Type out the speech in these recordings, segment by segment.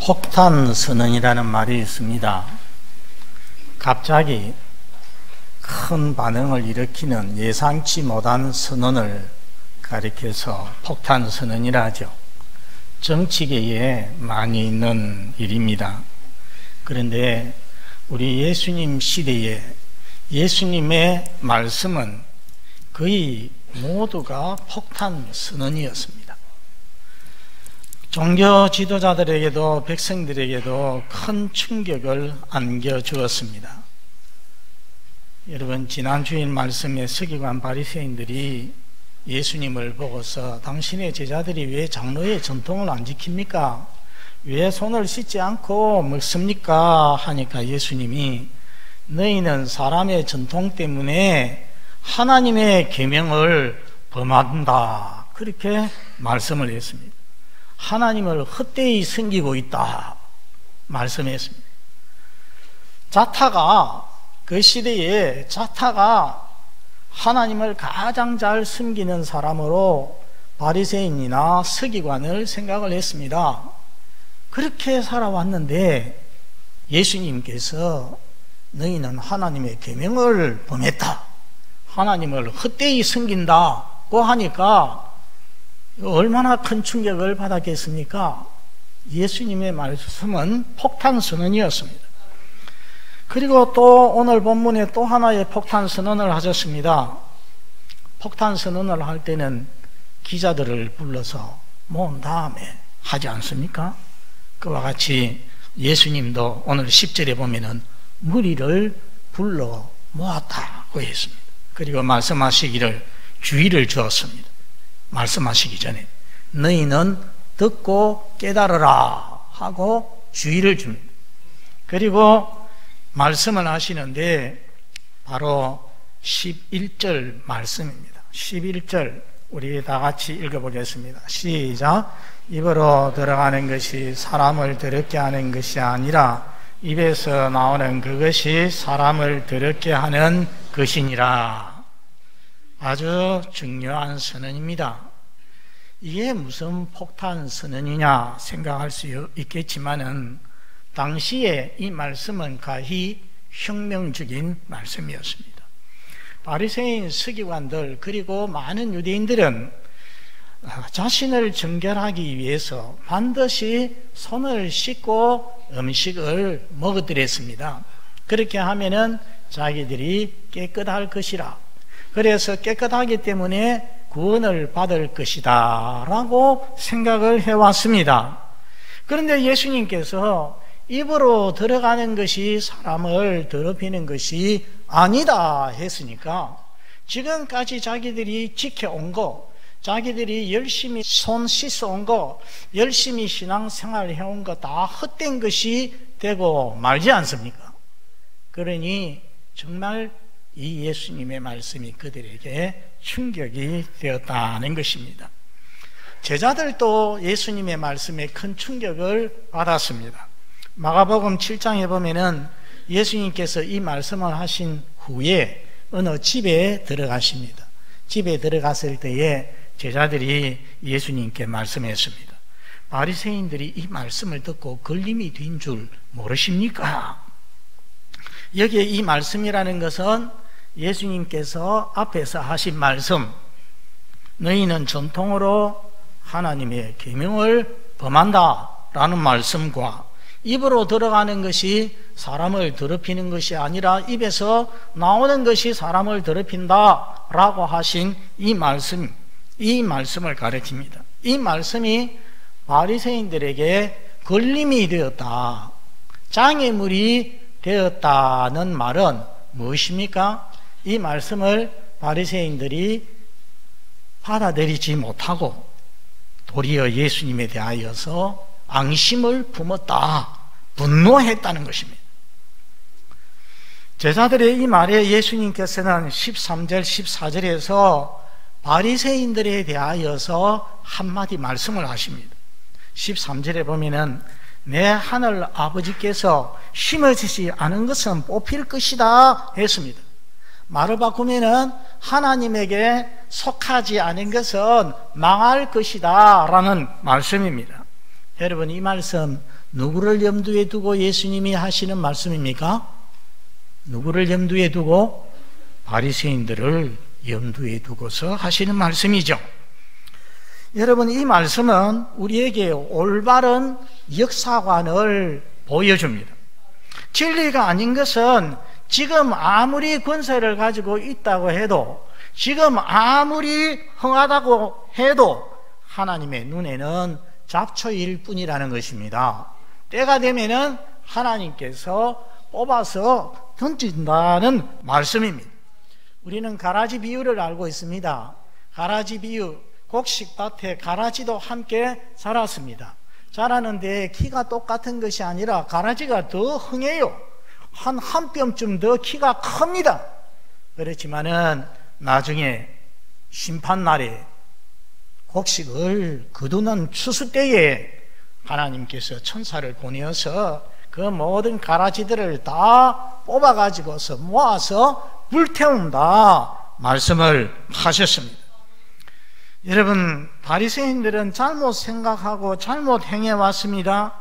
폭탄 선언이라는 말이 있습니다. 갑자기 큰 반응을 일으키는 예상치 못한 선언을 가리켜서 폭탄 선언이라 하죠. 정치계에 많이 있는 일입니다. 그런데 우리 예수님 시대에 예수님의 말씀은 거의 모두가 폭탄 선언이었습니다. 종교 지도자들에게도 백성들에게도 큰 충격을 안겨주었습니다. 여러분, 지난 주일 말씀에 서기관 바리새인들이 예수님을 보고서 당신의 제자들이 왜 장로의 전통을 안 지킵니까? 왜 손을 씻지 않고 먹습니까? 하니까 예수님이 너희는 사람의 전통 때문에 하나님의 계명을 범한다, 그렇게 말씀을 했습니다. 하나님을 헛되이 섬기고 있다 말씀했습니다. 그 시대에 자타가 하나님을 가장 잘 섬기는 사람으로 바리새인이나 서기관을 생각을 했습니다. 그렇게 살아왔는데 예수님께서 너희는 하나님의 계명을 범했다, 하나님을 헛되이 섬긴다고 하니까 얼마나 큰 충격을 받았겠습니까? 예수님의 말씀은 폭탄 선언이었습니다. 그리고 또 오늘 본문에 또 하나의 폭탄 선언을 하셨습니다. 폭탄 선언을 할 때는 기자들을 불러서 모은 다음에 하지 않습니까? 그와 같이 예수님도 오늘 10절에 보면은 무리를 불러 모았다고 했습니다. 그리고 말씀하시기를 주의를 주었습니다. 말씀하시기 전에 너희는 듣고 깨달으라 하고 주의를 줍니다. 그리고 말씀을 하시는데 바로 11절 말씀입니다. 11절 우리 다 같이 읽어보겠습니다. 시작. 입으로 들어가는 것이 사람을 더럽게 하는 것이 아니라 입에서 나오는 그것이 사람을 더럽게 하는 것이니라. 아주 중요한 선언입니다. 이게 무슨 폭탄 선언이냐 생각할 수 있겠지만은 당시에 이 말씀은 가히 혁명적인 말씀이었습니다. 바리새인 서기관들 그리고 많은 유대인들은 자신을 정결하기 위해서 반드시 손을 씻고 음식을 먹어들였습니다. 그렇게 하면은 자기들이 깨끗할 것이라, 그래서 깨끗하기 때문에 구원을 받을 것이다 라고 생각을 해왔습니다. 그런데 예수님께서 입으로 들어가는 것이 사람을 더럽히는 것이 아니다 했으니까 지금까지 자기들이 지켜온 거, 자기들이 열심히 손 씻어온 거, 열심히 신앙생활 해온 거 다 헛된 것이 되고 말지 않습니까? 그러니 정말 이 예수님의 말씀이 그들에게 충격이 되었다는 것입니다. 제자들도 예수님의 말씀에 큰 충격을 받았습니다. 마가복음 7장에 보면은 예수님께서 이 말씀을 하신 후에 어느 집에 들어가십니다. 집에 들어갔을 때에 제자들이 예수님께 말씀했습니다. 바리새인들이 이 말씀을 듣고 걸림이 된 줄 모르십니까? 여기에 이 말씀이라는 것은 예수님께서 앞에서 하신 말씀, 너희는 전통으로 하나님의 계명을 범한다 라는 말씀과 입으로 들어가는 것이 사람을 더럽히는 것이 아니라 입에서 나오는 것이 사람을 더럽힌다 라고 하신 이 말씀을 가르칩니다. 이 말씀이 바리새인들에게 걸림이 되었다, 장애물이 되었다는 말은 무엇입니까? 이 말씀을 바리새인들이 받아들이지 못하고 도리어 예수님에 대하여서 앙심을 품었다, 분노했다는 것입니다. 제자들의 이 말에 예수님께서는 13절 14절에서 바리새인들에 대하여서 한마디 말씀을 하십니다. 13절에 보면은 내 하늘 아버지께서 심으시지 않은 것은 뽑힐 것이다 했습니다. 말을 바꾸면은 하나님에게 속하지 않은 것은 망할 것이다 라는 말씀입니다. 여러분, 이 말씀 누구를 염두에 두고 예수님이 하시는 말씀입니까? 누구를 염두에 두고? 바리새인들을 염두에 두고서 하시는 말씀이죠. 여러분, 이 말씀은 우리에게 올바른 역사관을 보여줍니다. 진리가 아닌 것은 지금 아무리 권세를 가지고 있다고 해도, 지금 아무리 흥하다고 해도 하나님의 눈에는 잡초일 뿐이라는 것입니다. 때가 되면은 하나님께서 뽑아서 던진다는 말씀입니다. 우리는 가라지 비유를 알고 있습니다. 가라지 비유, 곡식밭에 가라지도 함께 자랐습니다. 자라는데 키가 똑같은 것이 아니라 가라지가 더 흥해요. 한 뼘쯤 더 키가 큽니다. 그렇지만은 나중에 심판날에 곡식을 거두는 추수 때에 하나님께서 천사를 보내어서 그 모든 가라지들을 다 뽑아가지고서 모아서 불태운다 말씀을 하셨습니다. 여러분, 바리새인들은 잘못 생각하고 잘못 행해왔습니다.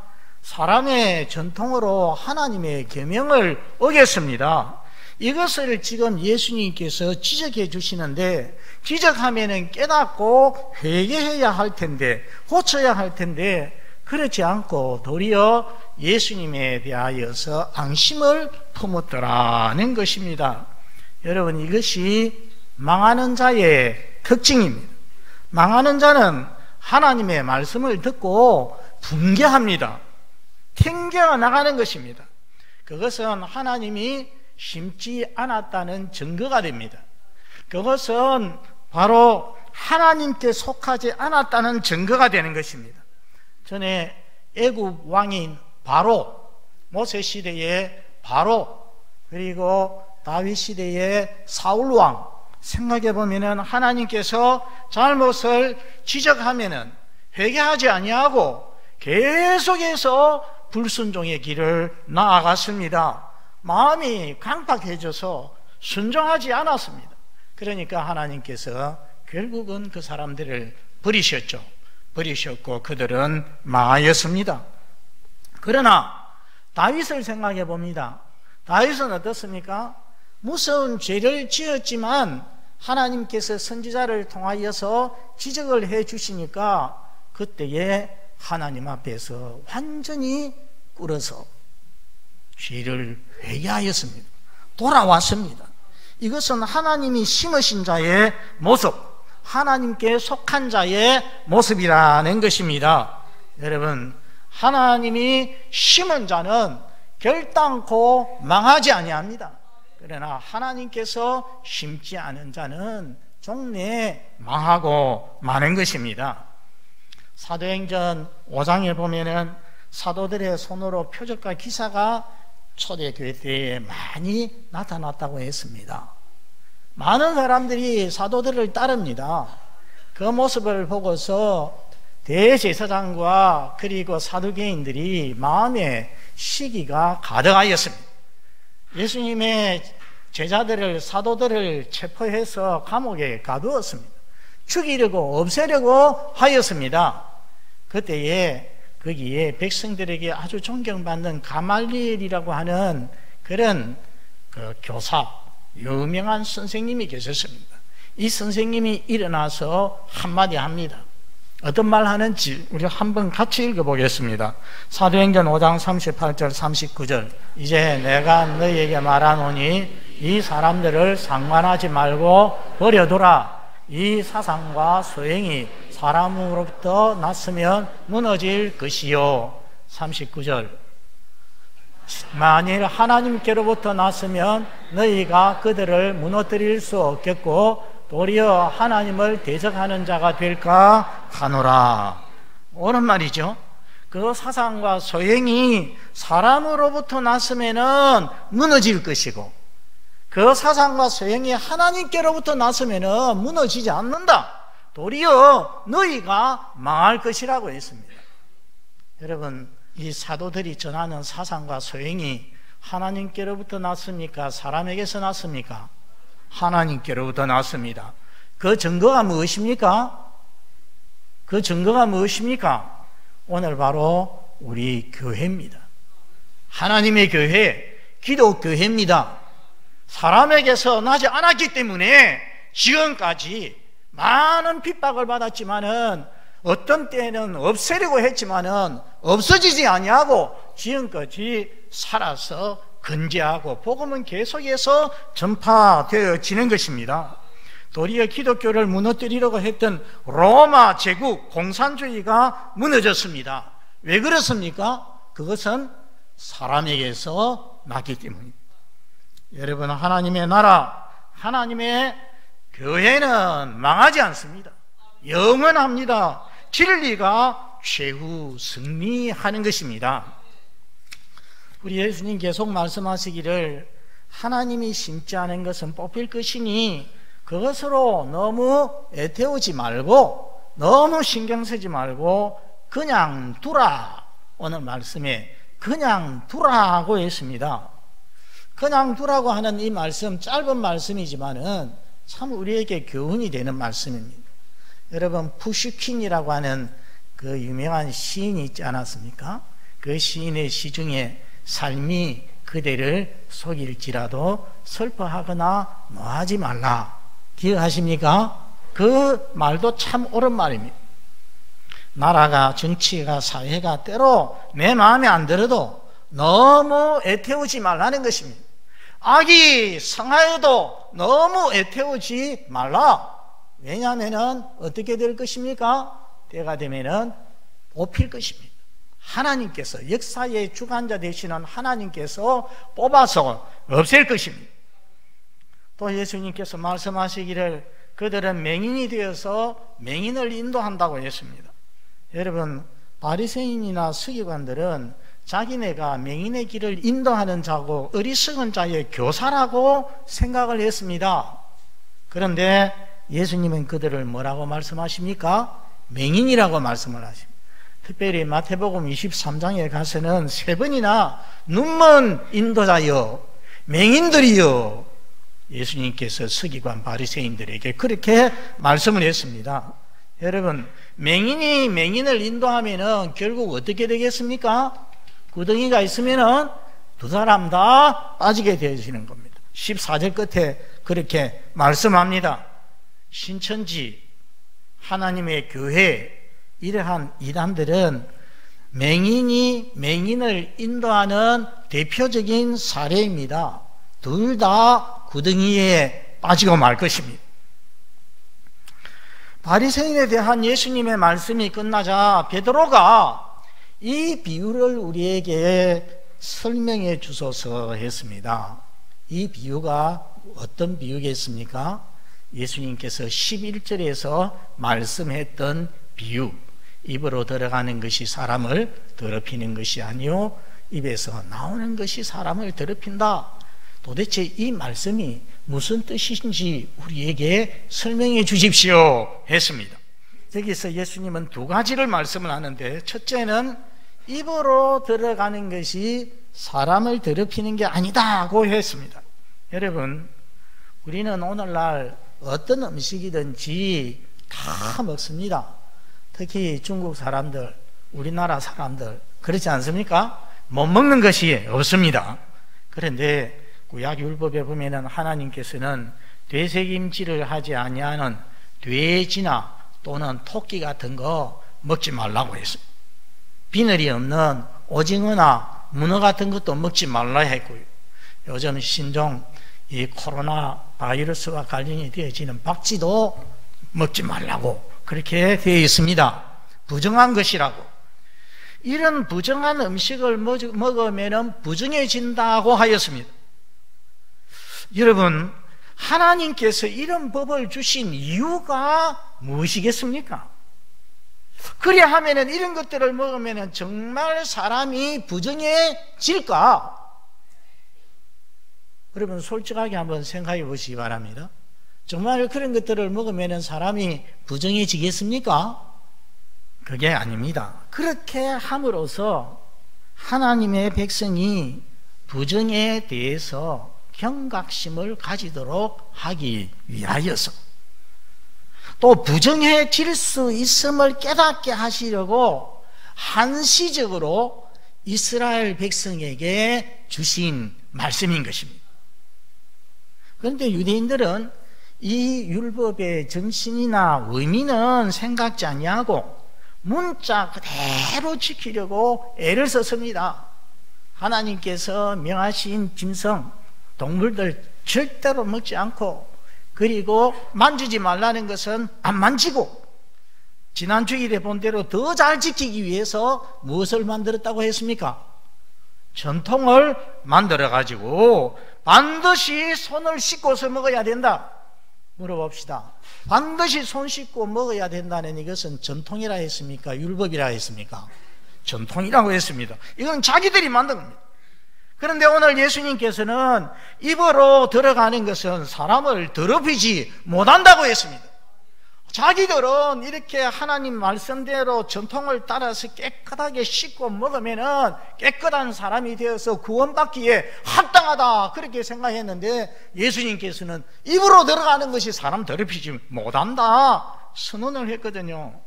사람의 전통으로 하나님의 계명을 어겼습니다. 이것을 지금 예수님께서 지적해 주시는데, 지적하면은 깨닫고 회개해야 할 텐데, 고쳐야 할 텐데, 그렇지 않고 도리어 예수님에 대하여서 앙심을 품었더라는 것입니다. 여러분, 이것이 망하는 자의 특징입니다. 망하는 자는 하나님의 말씀을 듣고 붕괴합니다. 튕겨 나가는 것입니다. 그것은 하나님이 심지 않았다는 증거가 됩니다. 그것은 바로 하나님께 속하지 않았다는 증거가 되는 것입니다. 전에 애굽 왕인 바로, 모세 시대의 바로, 그리고 다윗 시대의 사울 왕, 생각해 보면은 하나님께서 잘못을 지적하면은 회개하지 아니하고 계속해서 불순종의 길을 나아갔습니다. 마음이 강팍해져서 순종하지 않았습니다. 그러니까 하나님께서 결국은 그 사람들을 버리셨죠. 버리셨고 그들은 망하였습니다. 그러나 다윗을 생각해 봅니다. 다윗은 어떻습니까? 무서운 죄를 지었지만 하나님께서 선지자를 통하여서 지적을 해 주시니까 그때에 하나님 앞에서 완전히 꿇어서 죄를 회개하였습니다. 돌아왔습니다. 이것은 하나님이 심으신 자의 모습, 하나님께 속한 자의 모습이라는 것입니다. 여러분, 하나님이 심은 자는 결단코 망하지 아니합니다. 그러나 하나님께서 심지 않은 자는 종래 망하고 마는 것입니다. 사도행전 5장에 보면은 사도들의 손으로 표적과 기사가 초대교회 때에 많이 나타났다고 했습니다. 많은 사람들이 사도들을 따릅니다. 그 모습을 보고서 대제사장과 그리고 사두개인들이 마음에 시기가 가득하였습니다. 예수님의 제자들을, 사도들을 체포해서 감옥에 가두었습니다. 죽이려고, 없애려고 하였습니다. 그때에 거기에 백성들에게 아주 존경받는 가말리엘이라고 하는 그런 교사, 유명한 선생님이 계셨습니다. 이 선생님이 일어나서 한마디 합니다. 어떤 말 하는지 우리 한번 같이 읽어보겠습니다. 사도행전 5장 38절 39절 이제 내가 너희에게 말하노니 이 사람들을 상관하지 말고 버려두라. 이 사상과 소행이 사람으로부터 났으면 무너질 것이요. 39절 만일 하나님께로부터 났으면 너희가 그들을 무너뜨릴 수 없겠고 도리어 하나님을 대적하는 자가 될까 하노라. 옳은 말이죠. 그 사상과 소행이 사람으로부터 났으면 무너질 것이고 그 사상과 소행이 하나님께로부터 났으면 무너지지 않는다. 도리어 너희가 망할 것이라고 했습니다. 여러분, 이 사도들이 전하는 사상과 소행이 하나님께로부터 났습니까? 사람에게서 났습니까? 하나님께로부터 났습니다. 그 증거가 무엇입니까? 그 증거가 무엇입니까? 오늘 바로 우리 교회입니다. 하나님의 교회, 기독교회입니다. 사람에게서 나지 않았기 때문에 지금까지 많은 핍박을 받았지만은 어떤 때는 없애려고 했지만은 없어지지 아니하고 지금까지 살아서 건재하고 복음은 계속해서 전파되어지는 것입니다. 도리어 기독교를 무너뜨리려고 했던 로마 제국 공산주의가 무너졌습니다. 왜 그렇습니까? 그것은 사람에게서 났기 때문입니다. 여러분, 하나님의 나라, 하나님의 교회는 망하지 않습니다. 영원합니다. 진리가 최후 승리하는 것입니다. 우리 예수님 계속 말씀하시기를 하나님이 심지 않은 것은 뽑힐 것이니 그것으로 너무 애태우지 말고 너무 신경 쓰지 말고 그냥 두라. 오늘 말씀에 그냥 두라고 했습니다. 그냥 두라고 하는 이 말씀, 짧은 말씀이지만은 참 우리에게 교훈이 되는 말씀입니다. 여러분, 푸슈킨이라고 하는 그 유명한 시인이 있지 않았습니까? 그 시인의 시 중에 삶이 그대를 속일지라도 슬퍼하거나 노하지 말라. 기억하십니까? 그 말도 참 옳은 말입니다. 나라가, 정치가, 사회가 때로 내 마음에 안 들어도 너무 애태우지 말라는 것입니다. 악이 성하여도 너무 애태우지 말라. 왜냐하면 어떻게 될 것입니까? 때가 되면은 뽑힐 것입니다. 하나님께서, 역사의 주관자 되시는 하나님께서 뽑아서 없앨 것입니다. 또 예수님께서 말씀하시기를 그들은 맹인이 되어서 맹인을 인도한다고 했습니다. 여러분, 바리새인이나 서기관들은 자기네가 맹인의 길을 인도하는 자고 어리석은 자의 교사라고 생각을 했습니다. 그런데 예수님은 그들을 뭐라고 말씀하십니까? 맹인이라고 말씀을 하십니다. 특별히 마태복음 23장에 가서는 3번이나 눈먼 인도자여, 맹인들이여, 예수님께서 서기관 바리새인들에게 그렇게 말씀을 했습니다. 여러분, 맹인이 맹인을 인도하면은 결국 어떻게 되겠습니까? 구덩이가 있으면은 두 사람 다 빠지게 되어지는 겁니다. 14절 끝에 그렇게 말씀합니다. 신천지, 하나님의 교회, 이러한 이단들은 맹인이 맹인을 인도하는 대표적인 사례입니다. 둘 다 구덩이에 빠지고 말 것입니다. 바리새인에 대한 예수님의 말씀이 끝나자 베드로가 이 비유를 우리에게 설명해 주소서 했습니다. 이 비유가 어떤 비유겠습니까? 예수님께서 11절에서 말씀했던 비유, 입으로 들어가는 것이 사람을 더럽히는 것이 아니요 입에서 나오는 것이 사람을 더럽힌다. 도대체 이 말씀이 무슨 뜻인지 우리에게 설명해 주십시오 했습니다. 여기서 예수님은 두 가지를 말씀을 하는데, 첫째는 입으로 들어가는 것이 사람을 더럽히는 게 아니다고 했습니다. 여러분, 우리는 오늘날 어떤 음식이든지 다 먹습니다. 특히 중국 사람들, 우리나라 사람들 그렇지 않습니까? 못 먹는 것이 없습니다. 그런데 구약 율법에 보면은 하나님께서는 되새김질을 하지 아니하는 돼지나 또는 토끼 같은 거 먹지 말라고 했어요. 비늘이 없는 오징어나 문어 같은 것도 먹지 말라 했고요. 요즘 신종 이 코로나 바이러스와 관련이 되어지는 박쥐도 먹지 말라고 그렇게 되어 있습니다. 부정한 것이라고. 이런 부정한 음식을 먹으면 부정해진다고 하였습니다. 여러분, 하나님께서 이런 법을 주신 이유가 무엇이겠습니까? 그래 하면은 이런 것들을 먹으면 정말 사람이 부정해질까? 여러분, 솔직하게 한번 생각해 보시기 바랍니다. 정말 그런 것들을 먹으면 사람이 부정해지겠습니까? 그게 아닙니다. 그렇게 함으로써 하나님의 백성이 부정에 대해서 경각심을 가지도록 하기 위하여서, 또 부정해질 수 있음을 깨닫게 하시려고 한시적으로 이스라엘 백성에게 주신 말씀인 것입니다. 그런데 유대인들은 이 율법의 정신이나 의미는 생각지 아니하고 문자 그대로 지키려고 애를 썼습니다. 하나님께서 명하신 짐승, 동물들 절대로 먹지 않고, 그리고 만지지 말라는 것은 안 만지고, 지난 주일에 본 대로 더 잘 지키기 위해서 무엇을 만들었다고 했습니까? 전통을 만들어가지고 반드시 손을 씻고서 먹어야 된다. 물어봅시다. 반드시 손 씻고 먹어야 된다는 이것은 전통이라 했습니까? 율법이라 했습니까? 전통이라고 했습니다. 이건 자기들이 만든 겁니다. 그런데 오늘 예수님께서는 입으로 들어가는 것은 사람을 더럽히지 못한다고 했습니다. 자기들은 이렇게 하나님 말씀대로 전통을 따라서 깨끗하게 씻고 먹으면은 깨끗한 사람이 되어서 구원받기에 합당하다, 그렇게 생각했는데 예수님께서는 입으로 들어가는 것이 사람 더럽히지 못한다 선언을 했거든요.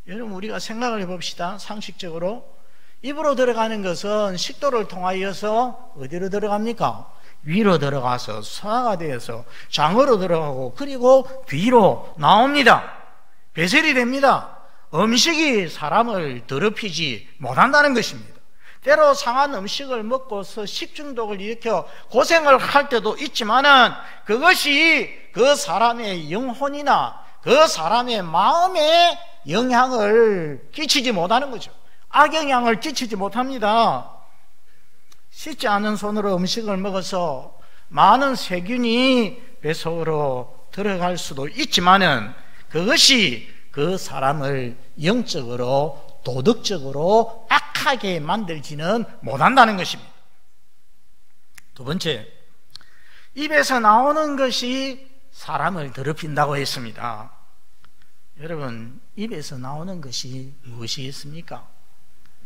여러분, 우리가 생각을 해봅시다. 상식적으로 입으로 들어가는 것은 식도를 통하여서 어디로 들어갑니까? 위로 들어가서 소화가 되어서 장으로 들어가고, 그리고 뒤로 나옵니다. 배설이 됩니다. 음식이 사람을 더럽히지 못한다는 것입니다. 때로 상한 음식을 먹고서 식중독을 일으켜 고생을 할 때도 있지만은 그것이 그 사람의 영혼이나 그 사람의 마음에 영향을 끼치지 못하는 거죠. 악영향을 끼치지 못합니다. 씻지 않은 손으로 음식을 먹어서 많은 세균이 뱃속으로 들어갈 수도 있지만은 그것이 그 사람을 영적으로, 도덕적으로 악하게 만들지는 못한다는 것입니다. 두 번째, 입에서 나오는 것이 사람을 더럽힌다고 했습니다. 여러분, 입에서 나오는 것이 무엇이겠습니까?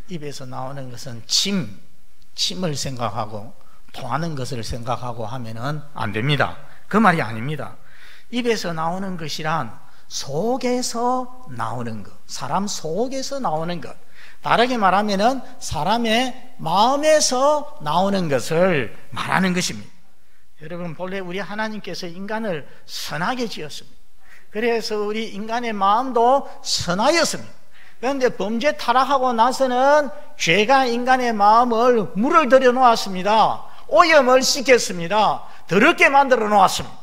입에서 나오는 것은 침을 생각하고 토하는 것을 생각하고 하면은 안 됩니다. 그 말이 아닙니다. 입에서 나오는 것이란 속에서 나오는 것, 사람 속에서 나오는 것, 다르게 말하면은 사람의 마음에서 나오는 것을 말하는 것입니다. 여러분, 본래 우리 하나님께서 인간을 선하게 지었습니다. 그래서 우리 인간의 마음도 선하였습니다. 그런데 범죄 타락하고 나서는 죄가 인간의 마음을 물을 들여 놓았습니다. 오염을 시켰습니다. 더럽게 만들어 놓았습니다.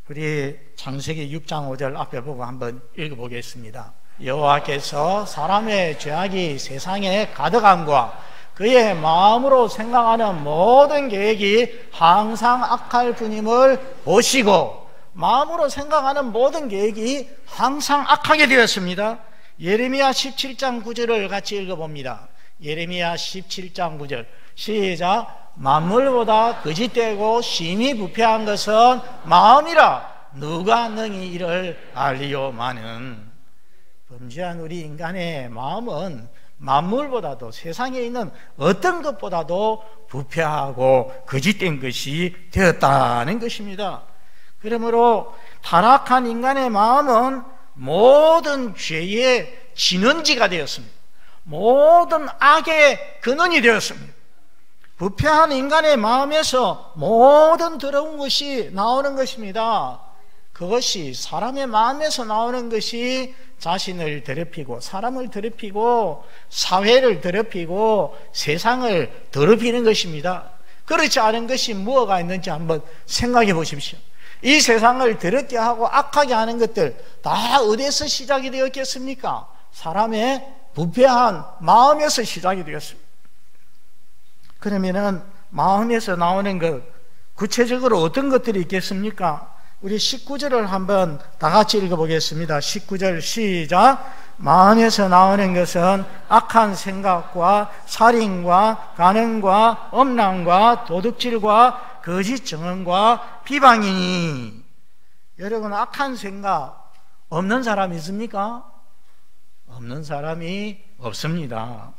우리 창세기 6장 5절 앞에 보고 한번 읽어보겠습니다. 여호와께서 사람의 죄악이 세상에 가득함과 그의 마음으로 생각하는 모든 계획이 항상 악할 뿐임을 보시고, 마음으로 생각하는 모든 계획이 항상 악하게 되었습니다. 예레미야 17장 9절을 같이 읽어봅니다. 예레미야 17장 9절 시작. 만물보다 거짓되고 심히 부패한 것은 마음이라 누가 능히 이를 알리요마는. 범죄한 우리 인간의 마음은 만물보다도, 세상에 있는 어떤 것보다도 부패하고 거짓된 것이 되었다는 것입니다. 그러므로 타락한 인간의 마음은 모든 죄의 진원지가 되었습니다. 모든 악의 근원이 되었습니다. 부패한 인간의 마음에서 모든 더러운 것이 나오는 것입니다. 그것이 사람의 마음에서 나오는 것이 자신을 더럽히고, 사람을 더럽히고, 사회를 더럽히고, 세상을 더럽히는 것입니다. 그렇지 않은 것이 무엇가 있는지 한번 생각해 보십시오. 이 세상을 더럽게 하고 악하게 하는 것들 다 어디에서 시작이 되었겠습니까? 사람의 부패한 마음에서 시작이 되었습니다. 그러면은 마음에서 나오는 것, 구체적으로 어떤 것들이 있겠습니까? 우리 19절을 한번 다 같이 읽어보겠습니다. 19절 시작. 마음에서 나오는 것은 악한 생각과 살인과 간음과 음란과 도둑질과 거짓 증언과 비방이니. 여러분, 악한 생각 없는 사람 있습니까? 없는 사람이 없습니다.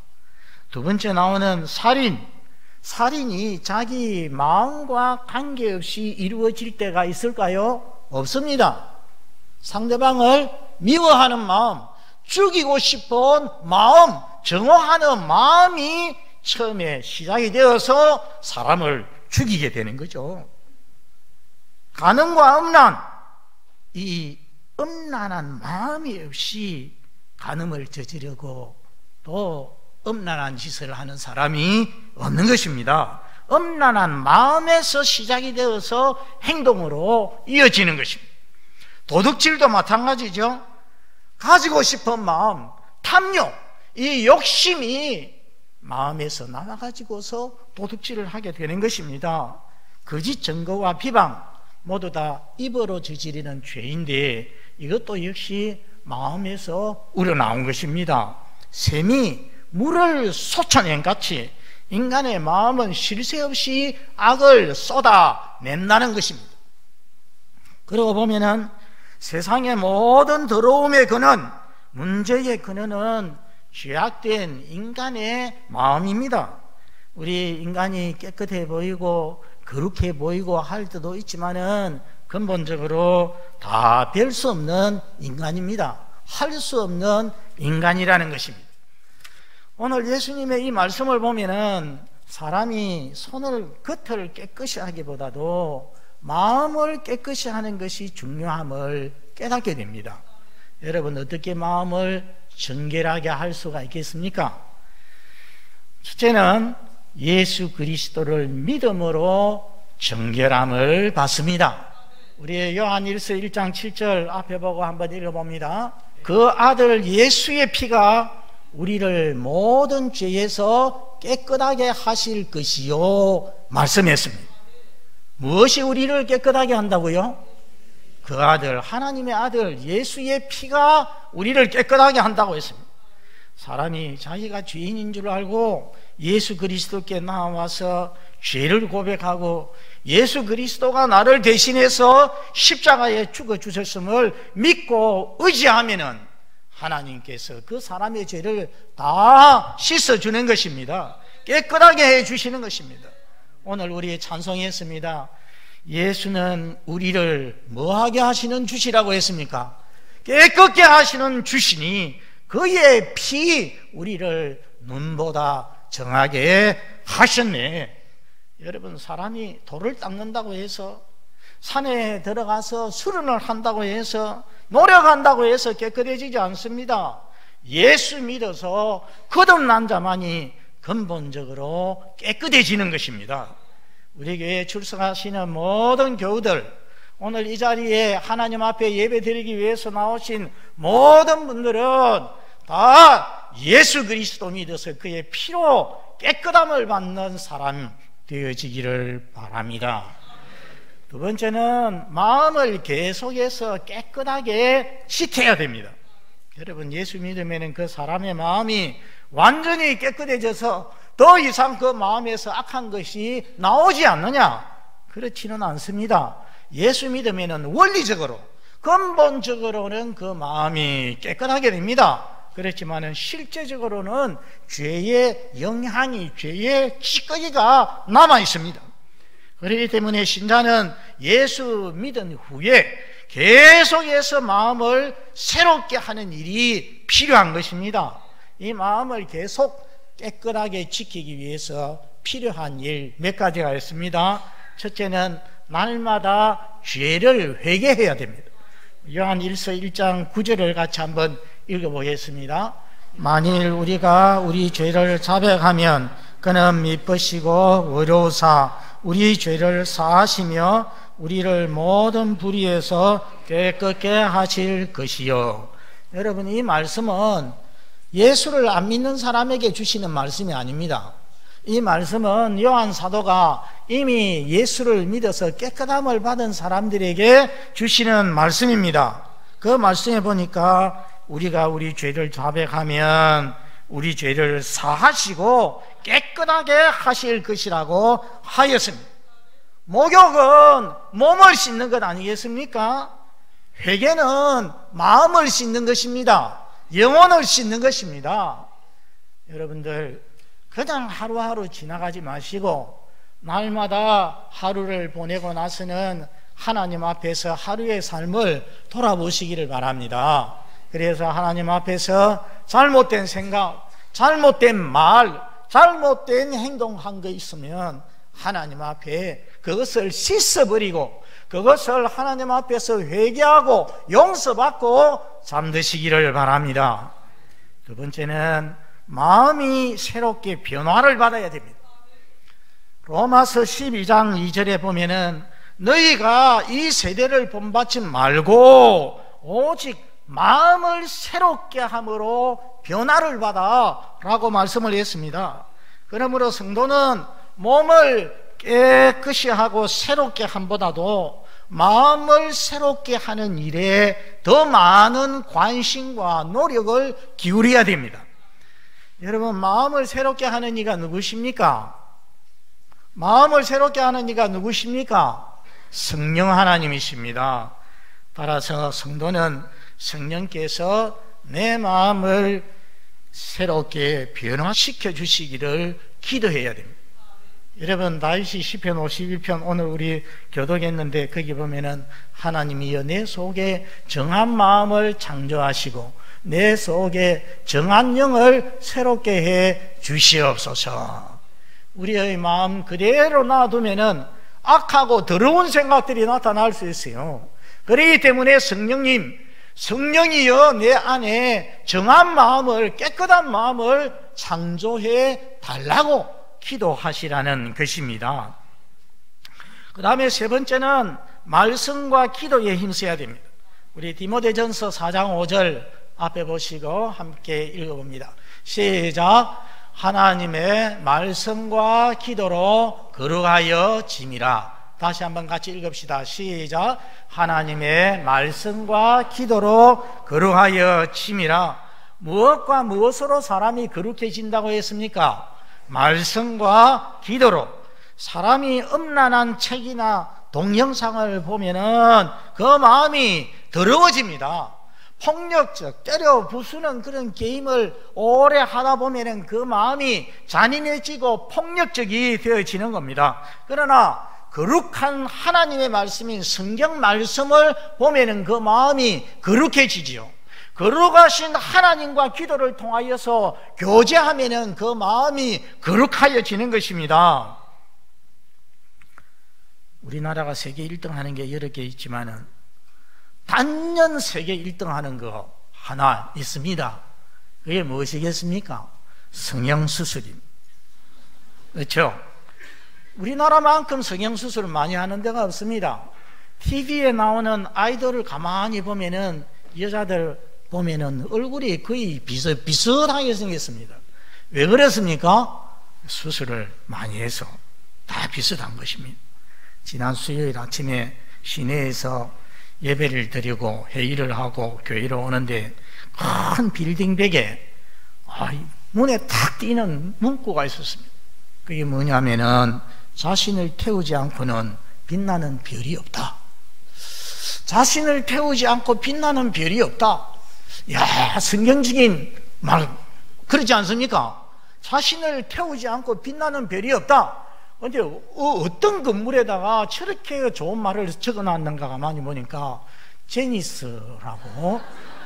두 번째 나오는 살인. 살인이 자기 마음과 관계없이 이루어질 때가 있을까요? 없습니다. 상대방을 미워하는 마음, 죽이고 싶은 마음, 정오하는 마음이 처음에 시작이 되어서 사람을 죽이게 되는 거죠. 간음과 음란, 이 음란한 마음이 없이 간음을 저지르고 또 음란한 짓을 하는 사람이 없는 것입니다. 음란한 마음에서 시작이 되어서 행동으로 이어지는 것입니다. 도둑질도 마찬가지죠. 가지고 싶은 마음, 탐욕, 이 욕심이 마음에서 나와가지고서 도둑질을 하게 되는 것입니다. 거짓 증거와 비방 모두 다 입으로 저지르는 죄인데 이것도 역시 마음에서 우러나온 것입니다. 샘이 물을 솟아낸같이 인간의 마음은 쉴 새 없이 악을 쏟아낸다는 것입니다. 그러고 보면은 세상의 모든 더러움의 근원, 문제의 근원은 죄악된 인간의 마음입니다. 우리 인간이 깨끗해 보이고 거룩해 보이고 할 때도 있지만은 근본적으로 다 별 수 없는 인간입니다. 할 수 없는 인간이라는 것입니다. 오늘 예수님의 이 말씀을 보면은 사람이 겉을 깨끗이 하기보다도 마음을 깨끗이 하는 것이 중요함을 깨닫게 됩니다. 여러분, 어떻게 마음을 정결하게 할 수가 있겠습니까? 첫째는 예수 그리스도를 믿음으로 정결함을 받습니다. 우리 요한일서 1장 7절 앞에 보고 한번 읽어봅니다. 그 아들 예수의 피가 우리를 모든 죄에서 깨끗하게 하실 것이요 말씀했습니다. 무엇이 우리를 깨끗하게 한다고요? 그 아들, 하나님의 아들 예수의 피가 우리를 깨끗하게 한다고 했습니다. 사람이 자기가 죄인인 줄 알고 예수 그리스도께 나와서 죄를 고백하고 예수 그리스도가 나를 대신해서 십자가에 죽어주셨음을 믿고 의지하면은 하나님께서 그 사람의 죄를 다 씻어주는 것입니다. 깨끗하게 해주시는 것입니다. 오늘 우리 찬송했습니다. 예수는 우리를 뭐하게 하시는 주시라고 했습니까? 깨끗게 하시는 주시니 그의 피 우리를 눈보다 정하게 하셨네. 여러분, 사람이 돌을 닦는다고 해서 산에 들어가서 수련을 한다고 해서 노력한다고 해서 깨끗해지지 않습니다. 예수 믿어서 거듭난 자만이 근본적으로 깨끗해지는 것입니다. 우리 교회에 출석하시는 모든 교우들, 오늘 이 자리에 하나님 앞에 예배 드리기 위해서 나오신 모든 분들은 다 예수 그리스도 믿어서 그의 피로 깨끗함을 받는 사람 되어지기를 바랍니다. 두 번째는 마음을 계속해서 깨끗하게 씻어야 됩니다. 여러분, 예수 믿으면 그 사람의 마음이 완전히 깨끗해져서 더 이상 그 마음에서 악한 것이 나오지 않느냐? 그렇지는 않습니다. 예수 믿으면 원리적으로 근본적으로는 그 마음이 깨끗하게 됩니다. 그렇지만 실제적으로는 죄의 영향이, 죄의 찌꺼기가 남아 있습니다. 그렇기 때문에 신자는 예수 믿은 후에 계속해서 마음을 새롭게 하는 일이 필요한 것입니다. 이 마음을 계속 깨끗하게 지키기 위해서 필요한 일 몇 가지가 있습니다. 첫째는 날마다 죄를 회개해야 됩니다. 요한일서 1장 9절을 같이 한번 읽어보겠습니다. 만일 우리가 우리 죄를 자백하면 그는 미쁘시고 의로우사 우리 죄를 사하시며 우리를 모든 불의에서 깨끗게 하실 것이요. 여러분, 이 말씀은 예수를 안 믿는 사람에게 주시는 말씀이 아닙니다. 이 말씀은 요한 사도가 이미 예수를 믿어서 깨끗함을 받은 사람들에게 주시는 말씀입니다. 그 말씀에 보니까 우리가 우리 죄를 자백하면 우리 죄를 사하시고 깨끗하게 하실 것이라고 하였습니다. 목욕은 몸을 씻는 것 아니겠습니까? 회개는 마음을 씻는 것입니다. 영혼을 씻는 것입니다. 여러분들, 그냥 하루하루 지나가지 마시고 날마다 하루를 보내고 나서는 하나님 앞에서 하루의 삶을 돌아보시기를 바랍니다. 그래서 하나님 앞에서 잘못된 생각, 잘못된 말, 잘못된 행동한 거 있으면 하나님 앞에 그것을 씻어버리고 그것을 하나님 앞에서 회개하고 용서받고 잠드시기를 바랍니다. 두 번째는 마음이 새롭게 변화를 받아야 됩니다. 로마서 12장 2절에 보면은 너희가 이 세대를 본받지 말고 오직 마음을 새롭게 함으로 변화를 받아 라고 말씀을 했습니다. 그러므로 성도는 몸을 깨끗이 하고 새롭게 함보다도 마음을 새롭게 하는 일에 더 많은 관심과 노력을 기울여야 됩니다. 여러분, 마음을 새롭게 하는 이가 누구십니까? 마음을 새롭게 하는 이가 누구십니까? 성령 하나님이십니다. 따라서 성도는 성령께서 내 마음을 새롭게 변화시켜 주시기를 기도해야 됩니다. 여러분, 다윗이 시편 51편 오늘 우리 교독했는데 거기 보면은 하나님이여 내 속에 정한 마음을 창조하시고 내 속에 정한 영을 새롭게 해 주시옵소서. 우리의 마음 그대로 놔두면은 악하고 더러운 생각들이 나타날 수 있어요. 그렇기 때문에 성령이여 내 안에 정한 마음을, 깨끗한 마음을 창조해 달라고 기도하시라는 것입니다. 그 다음에 세 번째는 말씀과 기도에 힘써야 됩니다. 우리 디모데전서 4장 5절 앞에 보시고 함께 읽어봅니다. 시작. 하나님의 말씀과 기도로 거룩하여 짐이라. 다시 한번 같이 읽읍시다. 시작. 하나님의 말씀과 기도로 거룩하여 짐이라. 무엇과 무엇으로 사람이 거룩해진다고 했습니까? 말씀과 기도로. 사람이 음란한 책이나 동영상을 보면은 그 마음이 더러워집니다. 폭력적, 때려 부수는 그런 게임을 오래 하다 보면은 그 마음이 잔인해지고 폭력적이 되어지는 겁니다. 그러나 거룩한 하나님의 말씀인 성경 말씀을 보면은 그 마음이 거룩해지지요. 거룩하신 하나님과 기도를 통하여서 교제하면은 그 마음이 거룩하여지는 것입니다. 우리나라가 세계 1등 하는 게 여러 개 있지만은 단연 세계 1등 하는 거 하나 있습니다. 그게 무엇이겠습니까? 성형수술입니다. 그렇죠? 우리나라만큼 성형수술을 많이 하는 데가 없습니다. TV에 나오는 아이돌을 가만히 보면은 여자들 보면은 얼굴이 거의 비슷하게 생겼습니다. 왜 그렇습니까? 수술을 많이 해서 다 비슷한 것입니다. 지난 수요일 아침에 시내에서 예배를 드리고 회의를 하고 교회로 오는데 큰 빌딩벽에 눈에 탁 띄는 문구가 있었습니다. 그게 뭐냐면은 자신을 태우지 않고는 빛나는 별이 없다. 자신을 태우지 않고 빛나는 별이 없다. 야, 성경적인 말 그렇지 않습니까? 자신을 태우지 않고 빛나는 별이 없다. 근데 어떤 건물에다가 저렇게 좋은 말을 적어놨는가 가만히 보니까 제니스라고.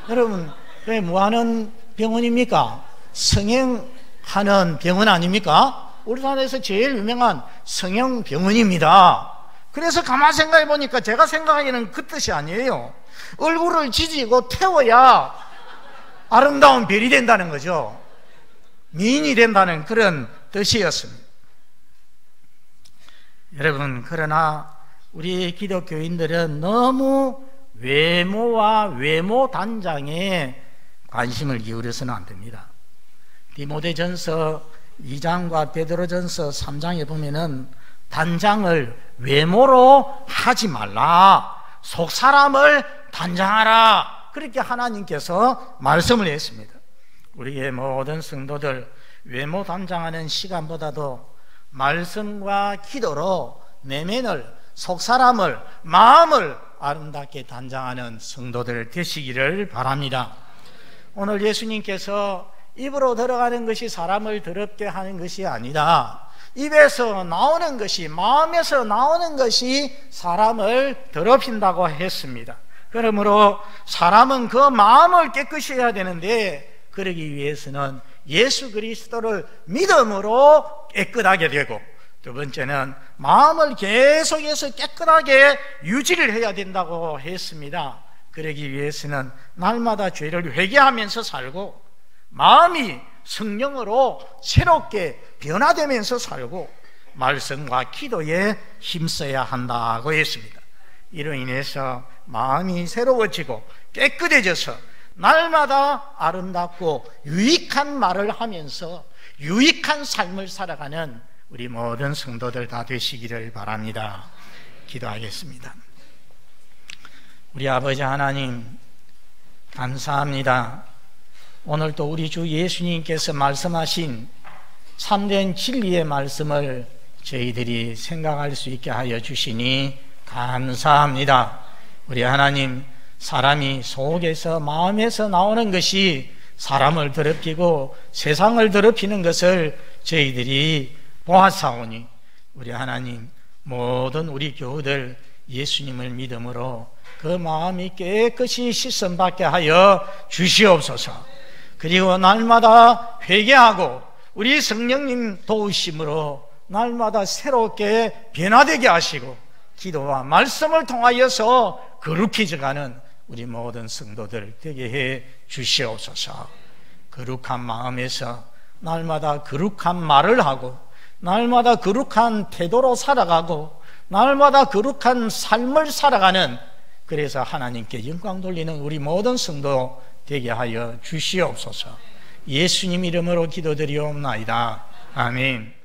여러분, 그게 뭐하는 병원입니까? 성형하는 병원 아닙니까? 울산에서 제일 유명한 성형병원입니다. 그래서 가만히 생각해 보니까 제가 생각하기에는 그 뜻이 아니에요. 얼굴을 지지고 태워야 아름다운 별이 된다는 거죠. 미인이 된다는 그런 뜻이었습니다. 여러분, 그러나 우리 기독교인들은 너무 외모와 외모 단장에 관심을 기울여서는 안 됩니다. 디모데전서 2장과 베드로전서 3장에 보면은 단장을 외모로 하지 말라, 속 사람을 단장하라, 그렇게 하나님께서 말씀을 했습니다. 우리의 모든 성도들 외모 단장하는 시간보다도 말씀과 기도로 내면을, 속 사람을, 마음을 아름답게 단장하는 성도들 되시기를 바랍니다. 오늘 예수님께서 입으로 들어가는 것이 사람을 더럽게 하는 것이 아니다. 입에서 나오는 것이, 마음에서 나오는 것이 사람을 더럽힌다고 했습니다. 그러므로 사람은 그 마음을 깨끗이 해야 되는데 그러기 위해서는 예수 그리스도를 믿음으로 깨끗하게 되고, 두 번째는 마음을 계속해서 깨끗하게 유지를 해야 된다고 했습니다. 그러기 위해서는 날마다 죄를 회개하면서 살고, 마음이 성령으로 새롭게 변화되면서 살고, 말씀과 기도에 힘써야 한다고 했습니다. 이로 인해서 마음이 새로워지고 깨끗해져서 날마다 아름답고 유익한 말을 하면서 유익한 삶을 살아가는 우리 모든 성도들 다 되시기를 바랍니다. 기도하겠습니다. 우리 아버지 하나님, 감사합니다. 오늘도 우리 주 예수님께서 말씀하신 참된 진리의 말씀을 저희들이 생각할 수 있게 하여 주시니 감사합니다. 우리 하나님, 사람이 속에서 마음에서 나오는 것이 사람을 더럽히고 세상을 더럽히는 것을 저희들이 보았사오니, 우리 하나님, 모든 우리 교우들 예수님을 믿음으로 그 마음이 깨끗이 씻음받게 하여 주시옵소서. 그리고 날마다 회개하고 우리 성령님 도우심으로 날마다 새롭게 변화되게 하시고, 기도와 말씀을 통하여서 거룩해져가는 우리 모든 성도들 되게 해 주시옵소서. 거룩한 마음에서 날마다 거룩한 말을 하고, 날마다 거룩한 태도로 살아가고, 날마다 거룩한 삶을 살아가는, 그래서 하나님께 영광 돌리는 우리 모든 성도 되게 하여 주시옵소서. 예수님 이름으로 기도드리옵나이다. 아멘.